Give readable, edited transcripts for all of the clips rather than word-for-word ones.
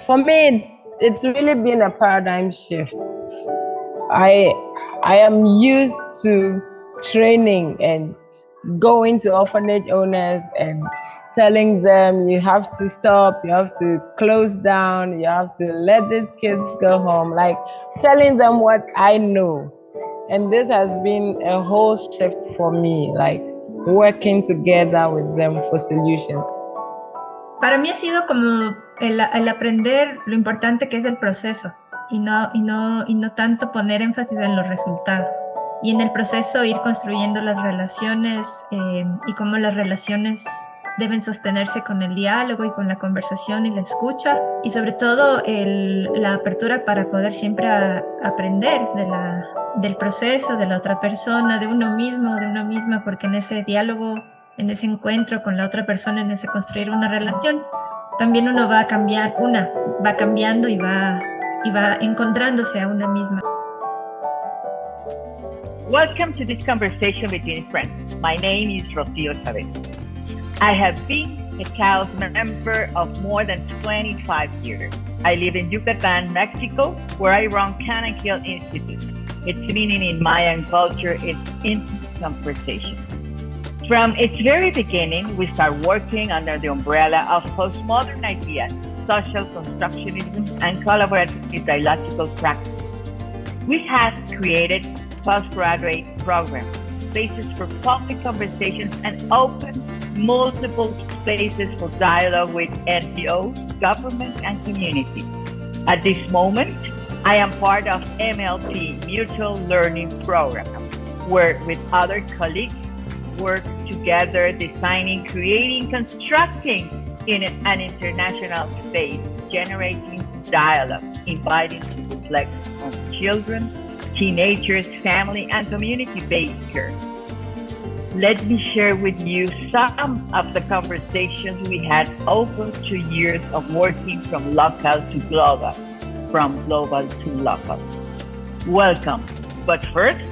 For me, it's really been a paradigm shift. I am used to training and going to orphanage owners and telling them you have to stop, you have to close down, you have to let these kids go home, like telling them what I know. And this has been a whole shift for me, like working together with them for solutions. Para mí ha sido como el aprender lo importante que es el proceso y no tanto poner énfasis en los resultados. Y en el proceso ir construyendo las relaciones y cómo las relaciones deben sostenerse con el diálogo y con la conversación y la escucha, y sobre todo la apertura para poder siempre aprender del proceso, de la otra persona, de uno mismo, de una misma, porque en ese diálogo, en ese encuentro con la otra persona, en ese construir una relación, también uno va cambiando y va encontrándose a una misma. Welcome to this conversation between friends. My name is Rocio Chaveste. I have been a Taos member of more than 25 years. I live in Yucatan, Mexico, where I run Taos Institute. Its meaning in Mayan culture is intimate conversation. From its very beginning, we start working under the umbrella of postmodern ideas, social constructionism, and collaborative dialectical practice. We have created postgraduate programs, spaces for public conversations, and open multiple spaces for dialogue with NGOs, government, and community. At this moment, I am part of MLT Mutual Learning Program, where with other colleagues work together, designing, creating, constructing in an international space, generating dialogue, inviting to reflect on children, teenagers, family, and community-based care. Let me share with you some of the conversations we had over 2 years of working from local to global, from global to local. Welcome. But first,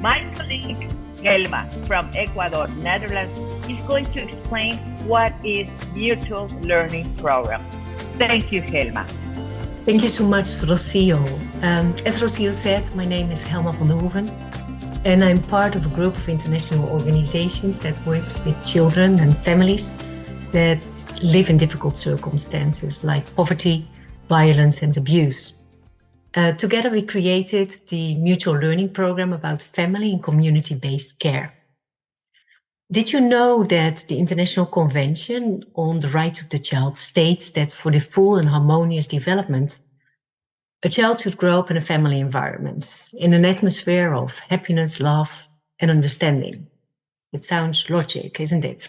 my colleague Helma from Ecuador, Netherlands, is going to explain what is Mutual Learning Program. Thank you, Helma. Thank you so much, Rocio. As Rocio said, my name is Helma Van Der Hoeven, and I'm part of a group of international organizations that works with children and families that live in difficult circumstances like poverty, violence, and abuse. Together we created the Mutual Learning Program about family and community-based care. Did you know that the International Convention on the Rights of the Child states that for the full and harmonious development, a child should grow up in a family environment, in an atmosphere of happiness, love, and understanding? It sounds logic, isn't it?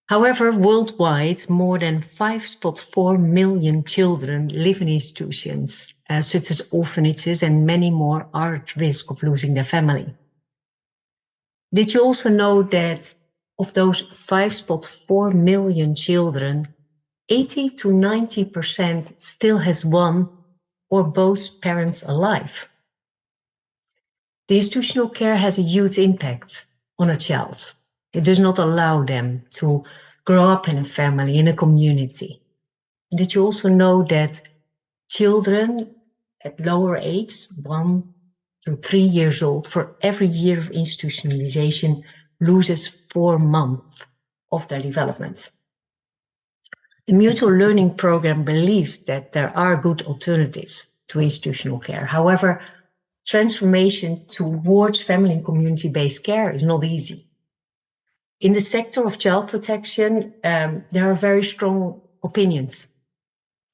However, worldwide, more than 5.4 million children live in institutions, such as orphanages, and many more are at risk of losing their family. Did you also know that of those 5.4 million children, 80 to 90% still has one or both parents alive? The institutional care has a huge impact on a child. It does not allow them to grow up in a family, in a community. And did you also know that children at lower age, 1 to 3 years old, for every year of institutionalization, loses 4 months of their development? The Mutual Learning Program believes that there are good alternatives to institutional care. However, transformation towards family and community-based care is not easy. In the sector of child protection, there are very strong opinions,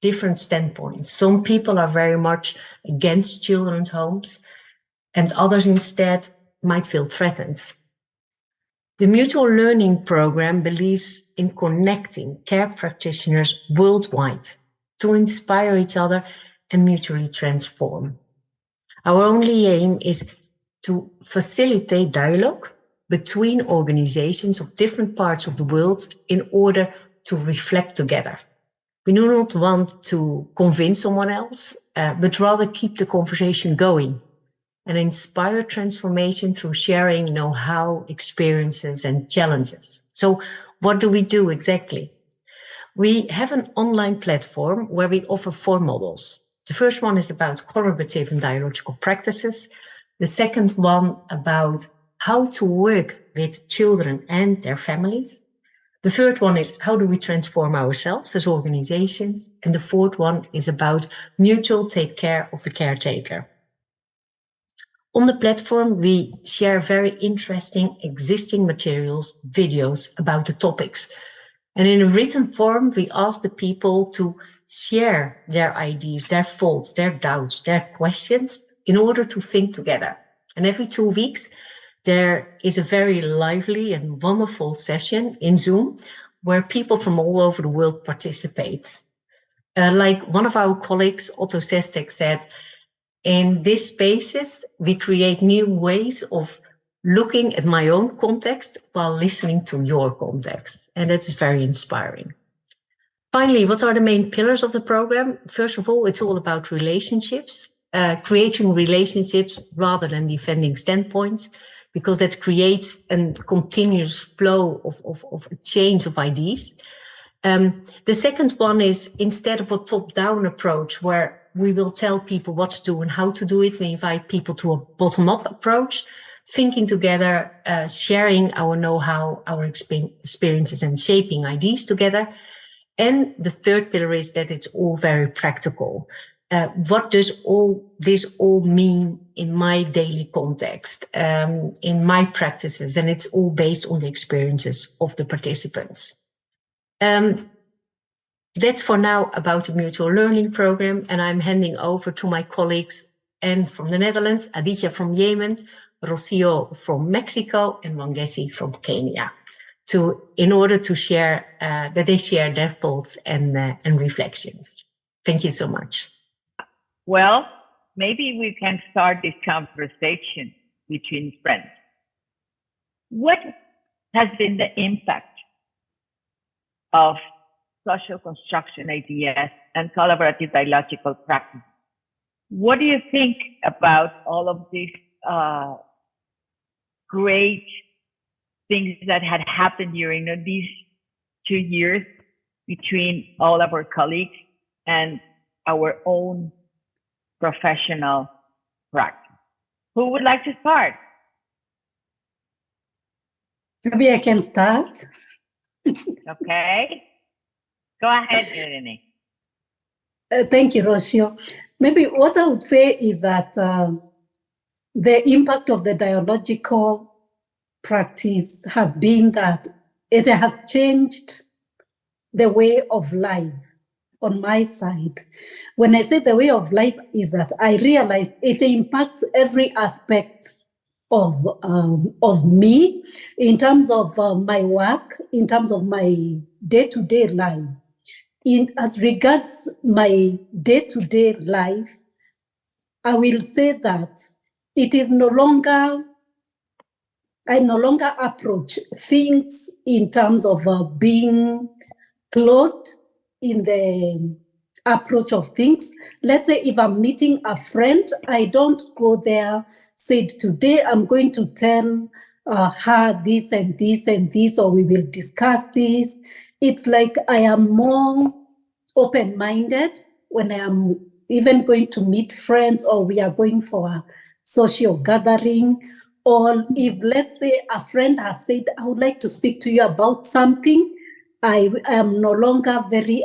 different standpoints. Some people are very much against children's homes, and others instead might feel threatened. The Mutual Learning Program believes in connecting care practitioners worldwide to inspire each other and mutually transform. Our only aim is to facilitate dialogue between organizations of different parts of the world in order to reflect together. We do not want to convince someone else, but rather keep the conversation going and inspire transformation through sharing know-how, experiences, and challenges. So what do we do exactly? We have an online platform where we offer 4 models. The first one is about collaborative and dialogical practices. The second one about how to work with children and their families. The third one is how do we transform ourselves as organizations? And the fourth one is about mutual take care of the caretaker. On the platform, we share very interesting existing materials, videos about the topics. And in a written form, we ask the people to share their ideas, their thoughts, their doubts, their questions in order to think together. And every 2 weeks, there is a very lively and wonderful session in Zoom where people from all over the world participate. Like one of our colleagues, Otto Sestek, said, in these spaces, we create new ways of looking at my own context while listening to your context. And that is very inspiring. Finally, what are the main pillars of the program? First of all, it's all about relationships, creating relationships rather than defending standpoints, because that creates a continuous flow of a change of ideas. The second one is, instead of a top-down approach where we will tell people what to do and how to do it, we invite people to a bottom-up approach, thinking together, sharing our know-how, our experiences, and shaping ideas together. And the third pillar is that it's all very practical. What does all this mean in my daily context, in my practices? And it's all based on the experiences of the participants. That's for now about the mutual learning program, and I'm handing over to my colleagues and from the Netherlands, Khadija from Yemen, Rocio from Mexico, and Wangeci from Kenya, in order to share that they share their thoughts and reflections. Thank you so much. Well, maybe we can start this conversation between friends. What has been the impact of social construction ideas and collaborative dialogical practice? What do you think about all of these great things that had happened during these 2 years between all of our colleagues and our own professional practice? Who would like to start? Maybe I can start. Okay. Go ahead, Irene. Thank you, Rocio. Maybe what I would say is that the impact of the dialogical practice has been that it has changed the way of life on my side. When I say the way of life, is that I realize it impacts every aspect of me in terms of my work, in terms of my day-to-day life. As regards my day-to-day life, I will say that it is I no longer approach things in terms of being closed in the approach of things. Let's say if I'm meeting a friend, I don't go there, said today I'm going to tell her this and this and this, or we will discuss this. It's like I am more open-minded when I am even going to meet friends, or we are going for a social gathering, or if, let's say, a friend has said, I would like to speak to you about something, I am no longer very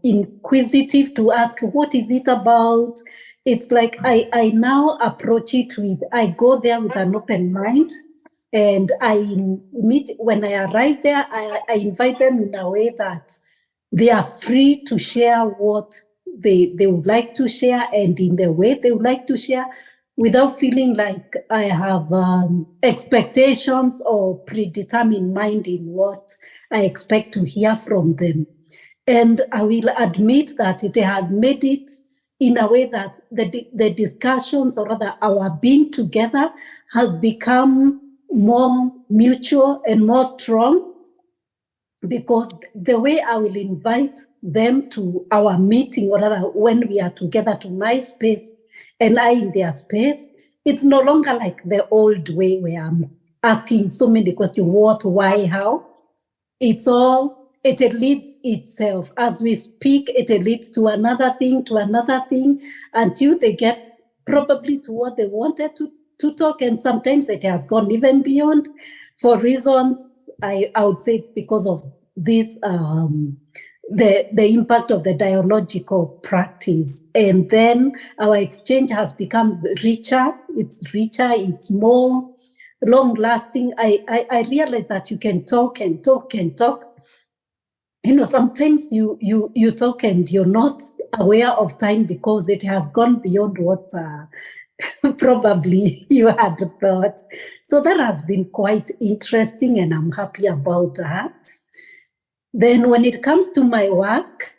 inquisitive to ask, what is it about? It's like I now approach it with, I go there with an open mind, and when I arrive there, I invite them in a way that they are free to share what they would like to share, and in the way they would like to share, without feeling like I have expectations or predetermined mind in what I expect to hear from them. And I will admit that it has made it in a way that the discussions, or rather our being together, has become more mutual and more strong, because the way I will invite them to our meeting, or rather when we are together, to my space and I in their space, it's no longer like the old way where I'm asking so many questions, what, why, how. It's all it leads itself. As we speak, it leads to another thing, until they get probably to what they wanted to talk. And sometimes it has gone even beyond. For reasons, I would say it's because of this, the impact of the dialogical practice. And then our exchange has become richer, it's more long-lasting. I realize that you can talk and talk and talk. You know, sometimes you talk and you're not aware of time because it has gone beyond what probably you had thought. So that has been quite interesting, and I'm happy about that. Then when it comes to my work,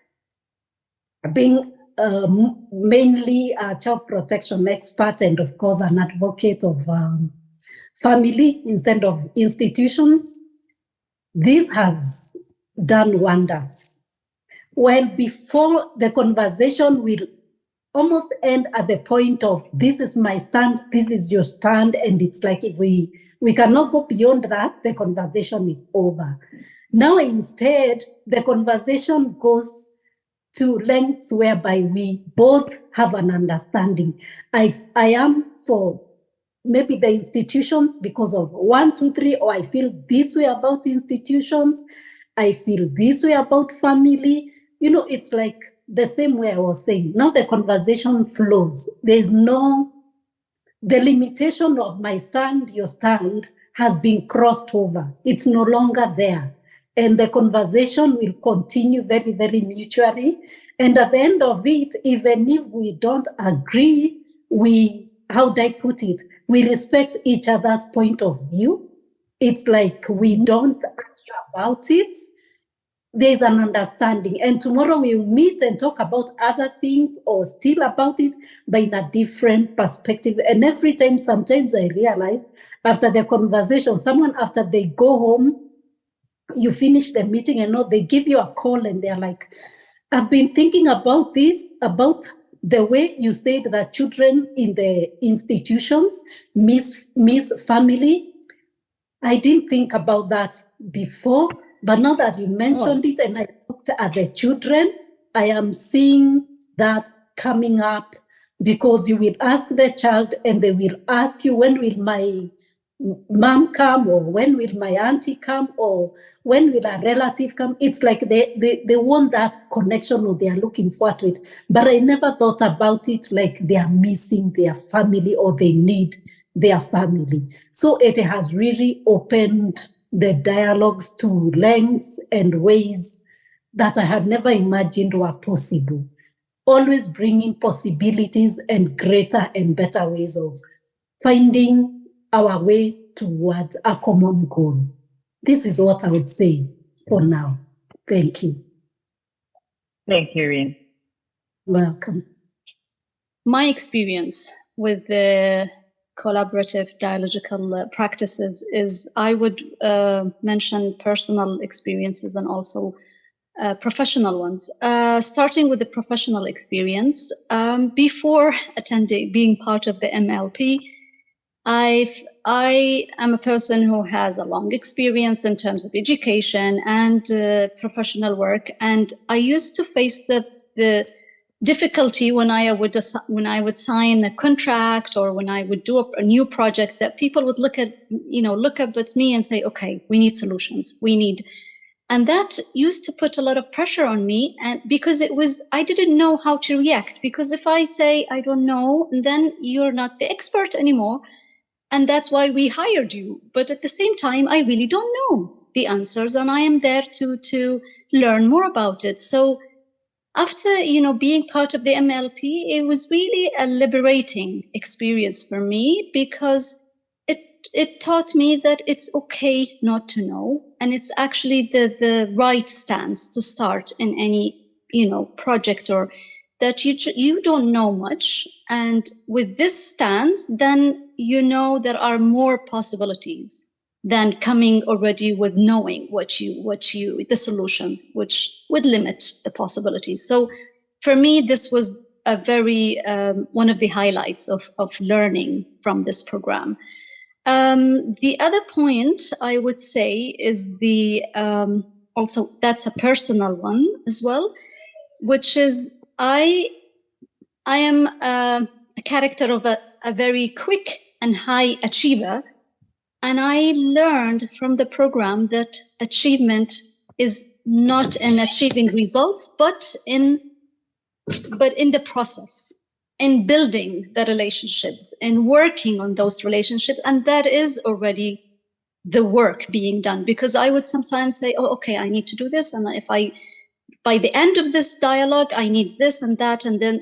being mainly a child protection expert and of course an advocate of family instead of institutions, this has done wonders. Well, before the conversation will almost end at the point of this is my stand, this is your stand, and it's like if we cannot go beyond that, the conversation is over. Now instead, the conversation goes to lengths whereby we both have an understanding. I am for maybe the institutions because of 1, 2, 3, or I feel this way about institutions, I feel this way about family. You know, it's like the same way I was saying. Now the conversation flows. There's no, the limitation of my stand, your stand has been crossed over. It's no longer there. And the conversation will continue very, very mutually. And at the end of it, even if we don't agree, how do I put it? We respect each other's point of view. It's like we don't argue about it. There's an understanding. And tomorrow we'll meet and talk about other things or still about it, but in a different perspective. And every time, sometimes I realize after the conversation, someone after they go home, you finish the meeting and they give you a call and they're like, I've been thinking about this, about the way you said that children in the institutions miss family. I didn't think about that before, but now that you mentioned it and I looked at the children, I am seeing that coming up, because you will ask the child and they will ask you, when will my mom come, or when will my auntie come, or when will a relative come? It's like they want that connection or they are looking forward to it. But I never thought about it like they are missing their family or they need their family. So it has really opened the dialogues to lengths and ways that I had never imagined were possible. Always bringing possibilities and greater and better ways of finding our way towards a common goal. This is what I would say for now. Thank you. Thank you, Irene. Welcome. My experience with the collaborative dialogical practices is, I would mention personal experiences and also professional ones. Starting with the professional experience, before being part of the MLP, I am a person who has a long experience in terms of education and professional work, and I used to face the difficulty when I would sign a contract or when I would do a new project, that people would look up at me and say, okay, we need solutions, and that used to put a lot of pressure on me, and because I didn't know how to react, because if I say I don't know, then you're not the expert anymore. And that's why we hired you. But at the same time, I really don't know the answers, and I am there to learn more about it. So after, being part of the MLP, it was really a liberating experience for me, because it taught me that it's okay not to know. And it's actually the right stance to start in any, project, or that you don't know much. And with this stance, then there are more possibilities than coming already with knowing the solutions, which would limit the possibilities. So for me, this was a very one of the highlights of learning from this program. The other point I would say is the also that's a personal one as well, which is I am a character of a very quick and high achiever. And I learned from the program that achievement is not in achieving results, but in the process, in building the relationships, in working on those relationships. And that is already the work being done, because I would sometimes say, oh, okay, I need to do this. And if by the end of this dialogue, I need this and that, and then,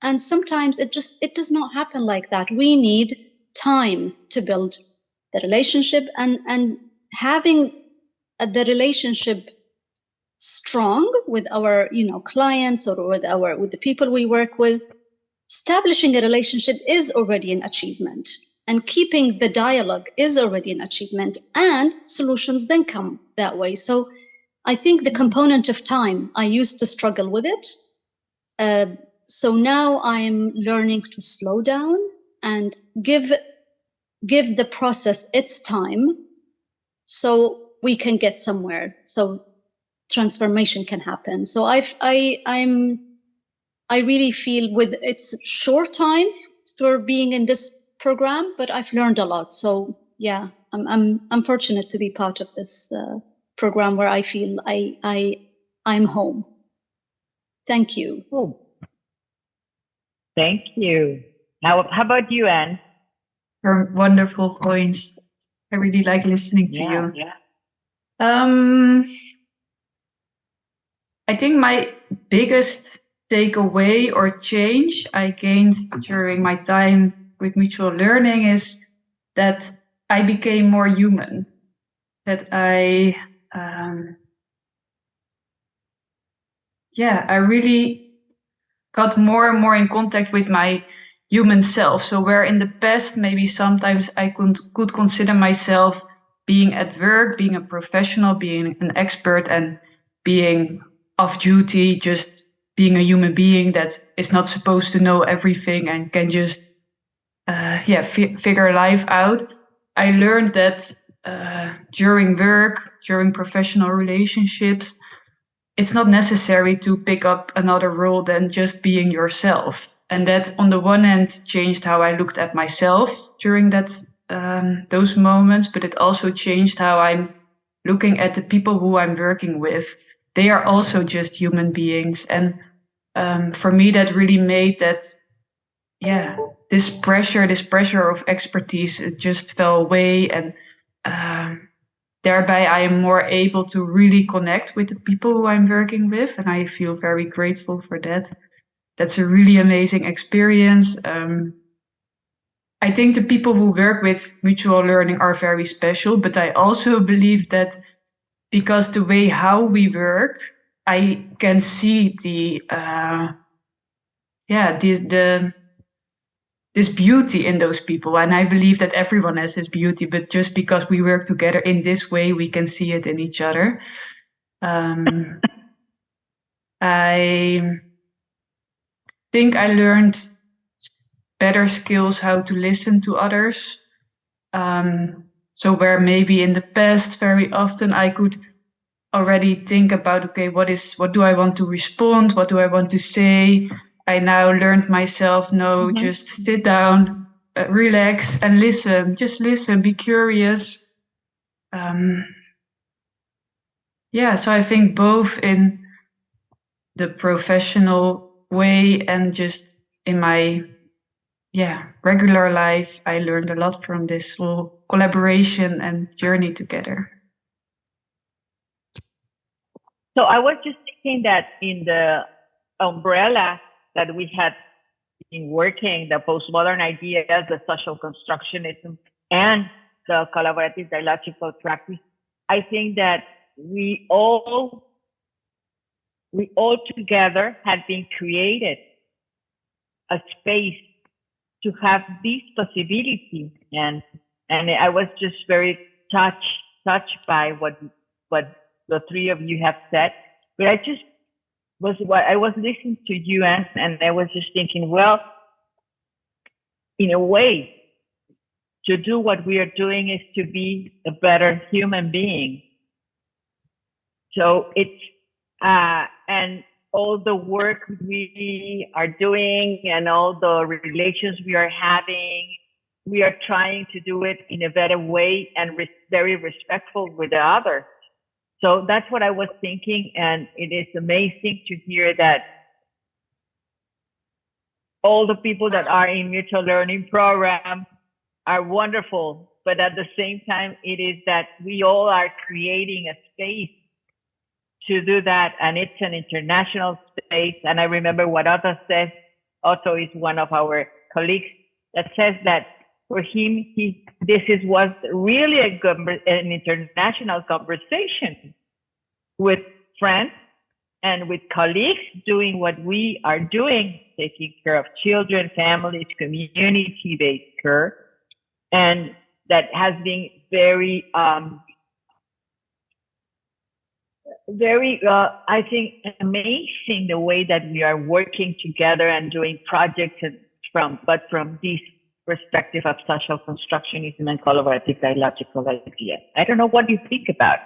and sometimes it does not happen like that. We need time to build the relationship, and having the relationship strong with our, clients, or with the people we work with. Establishing a relationship is already an achievement, and keeping the dialogue is already an achievement, and solutions then come that way. So I think the component of time, I used to struggle with it. So now I'm learning to slow down and give the process its time, so we can get somewhere, so transformation can happen. So I really feel with it's short time for being in this program, but I've learned a lot. So yeah, I'm fortunate to be part of this program where I feel I'm home. Thank you. Oh. Thank you. Now, how about you, Anne? Wonderful points. I really like listening to you. Yeah. I think my biggest takeaway or change I gained during my time with mutual learning is that I became more human. That I really got more and more in contact with my human self. So where in the past, maybe sometimes I could consider myself being at work, being a professional, being an expert, and being off duty, just being a human being that is not supposed to know everything and can just figure life out. I learned that during work, during professional relationships, it's not necessary to pick up another role than just being yourself. And that, on the one hand, changed how I looked at myself during those moments, but it also changed how I'm looking at the people who I'm working with. They are also just human beings. And for me, that really made that, this pressure of expertise, it just fell away. And thereby I am more able to really connect with the people who I'm working with. And I feel very grateful for that. That's a really amazing experience. I think the people who work with mutual learning are very special, but I also believe that because the way how we work, I can see this beauty in those people. And I believe that everyone has this beauty, but just because we work together in this way, we can see it in each other. I think I learned better skills how to listen to others. So where maybe in the past, very often I could already think about, okay, what do I want to respond? What do I want to say? I now learned myself, just sit down, relax and listen. Just listen, be curious. So I think both in the professional way and just in my regular life, I learned a lot from this whole collaboration and journey together. So I was just thinking that in the umbrella that we had been working, the postmodern ideas, the social constructionism, and the collaborative dialogical practice, I think that we all together had been created a space to have this possibility, and I was just very touched by what the three of you have said. But I was listening to you, and I was just thinking, well, in a way, to do what we are doing is to be a better human being. So it's, and all the work we are doing and all the relations we are having, we are trying to do it in a better way and very respectful with the other. So that's what I was thinking. And it is amazing to hear that all the people that are in mutual learning program are wonderful. But at the same time, it is that we all are creating a space to do that. And it's an international space. And I remember what Otto says. Otto is one of our colleagues that says that for him, this was really an international conversation with friends and with colleagues doing what we are doing, taking care of children, families, community-based care. And that has been very, I think, amazing the way that we are working together and doing projects from this perspective of social constructionism and collaborative dialogical ideas. I don't know what you think about.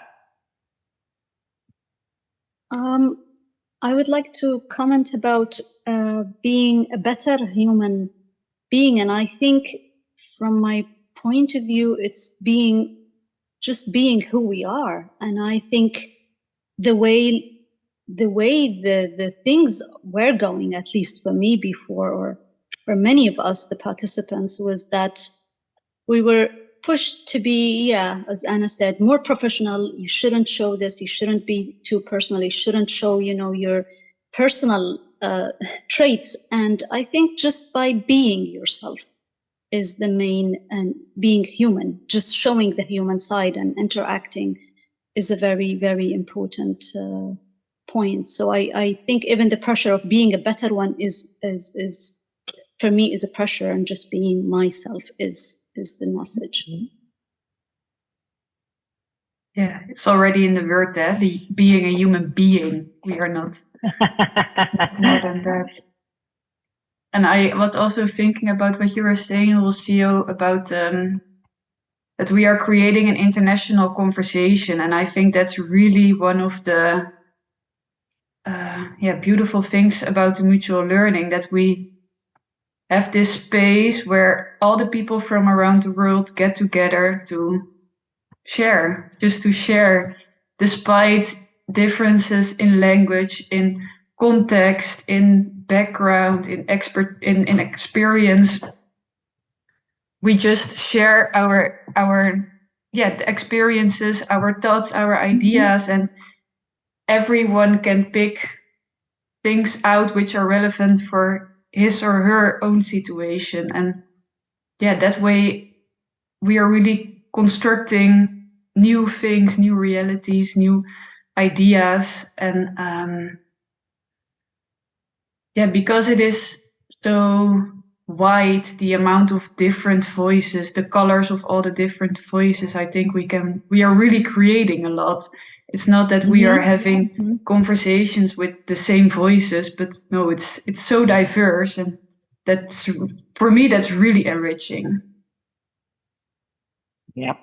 I would like to comment about being a better human being, and I think from my point of view, it's just being who we are. And I think the way the things were going, at least for me before, or for many of us, the participants, was that we were pushed to be, as Anna said, more professional. You shouldn't show this. You shouldn't be too personal. You shouldn't show, your personal traits. And I think just by being yourself is the main, and being human, just showing the human side and interacting is a very, very important point. So I think even the pressure of being a better one is for me is a pressure, and just being myself is the message. Yeah, it's already in the word there, being a human being. We are not more than that. And I was also thinking about what you were saying, Rocio, about that we are creating an international conversation. And I think that's really one of the beautiful things about the mutual learning, that we have this space where all the people from around the world get together to share, despite differences in language, in context, in background, in experience. We just share our experiences, our thoughts, our ideas, and everyone can pick things out which are relevant for his or her own situation. And that way we are really constructing new things, new realities, new ideas. And because it is so wide, the amount of different voices, the colors of all the different voices, I think we are really creating a lot. It's not that we are having conversations with the same voices, but no, it's so diverse, and that's, for me, that's really enriching. Yep.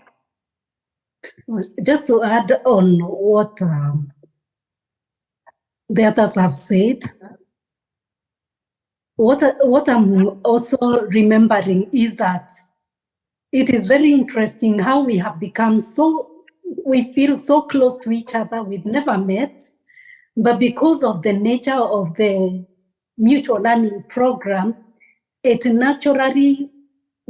Just to add on what the others have said, what I'm also remembering is that it is very interesting how we have become we feel so close to each other. We've never met, but because of the nature of the mutual learning program, it naturally,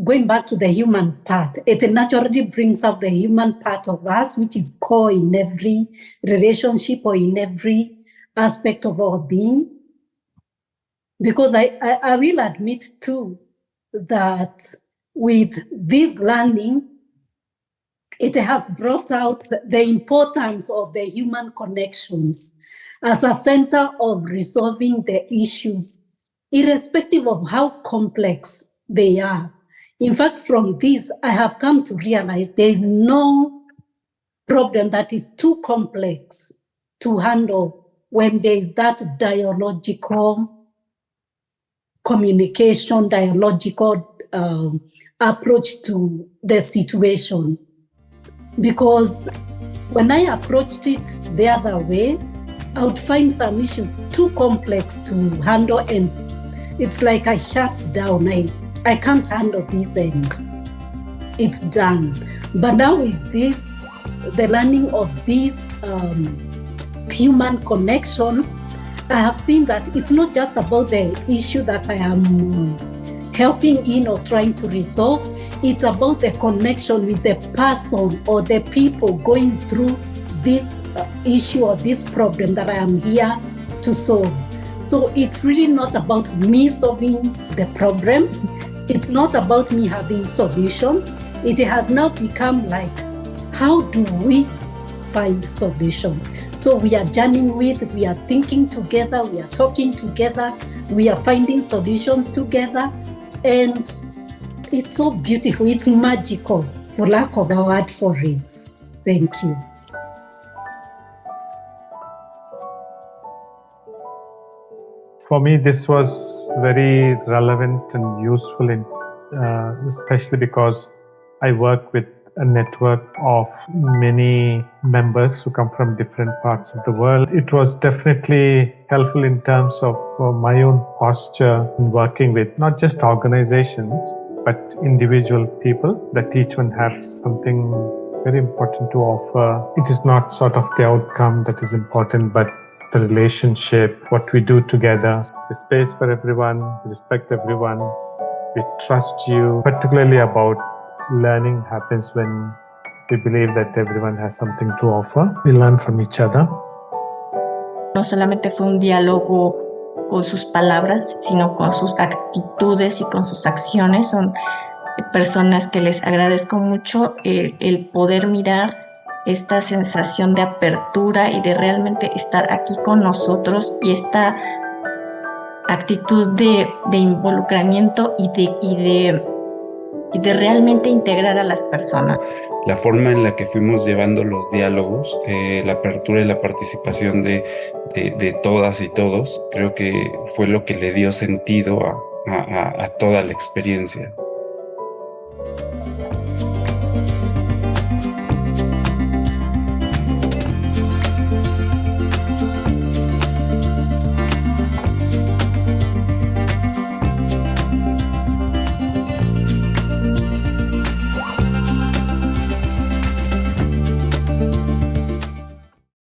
going back to the human part, it naturally brings out the human part of us, which is core in every relationship or in every aspect of our being. Because I will admit too that with this learning, it has brought out the importance of the human connections as a center of resolving the issues, irrespective of how complex they are. In fact, from this, I have come to realize there is no problem that is too complex to handle when there is that dialogical communication, dialogical approach to the situation. Because When I approached it the other way, I would find some issues too complex to handle, and it's like I shut down. I can't handle this, and it's done. But now with this, the learning of this human connection, I have seen that it's not just about the issue that I am helping in or trying to resolve. It's about the connection with the person or the people going through this issue or this problem that I am here to solve. So it's really not about me solving the problem. It's not about me having solutions. It has now become like, how do we find solutions? So we are journeying with, we are thinking together, we are talking together, we are finding solutions together, and it's so beautiful, it's magical, for lack of a word for it. Thank you. For me, this was very relevant and useful, especially because I work with a network of many members who come from different parts of the world. It was definitely helpful in terms of my own posture in working with not just organizations, but individual people, that each one has something very important to offer. It is not sort of the outcome that is important, but the relationship, what we do together, the space for everyone, we respect everyone, we trust you. Particularly about learning happens when we believe that everyone has something to offer. We learn from each other. No solamente fue un diálogo con sus palabras, sino con sus actitudes y con sus acciones. Son personas que les agradezco mucho el poder mirar esta sensación de apertura y de realmente estar aquí con nosotros, y esta actitud de involucramiento y de realmente integrar a las personas. La forma en la que fuimos llevando los diálogos, la apertura y la participación de todas y todos, creo que fue lo que le dio sentido a toda la experiencia.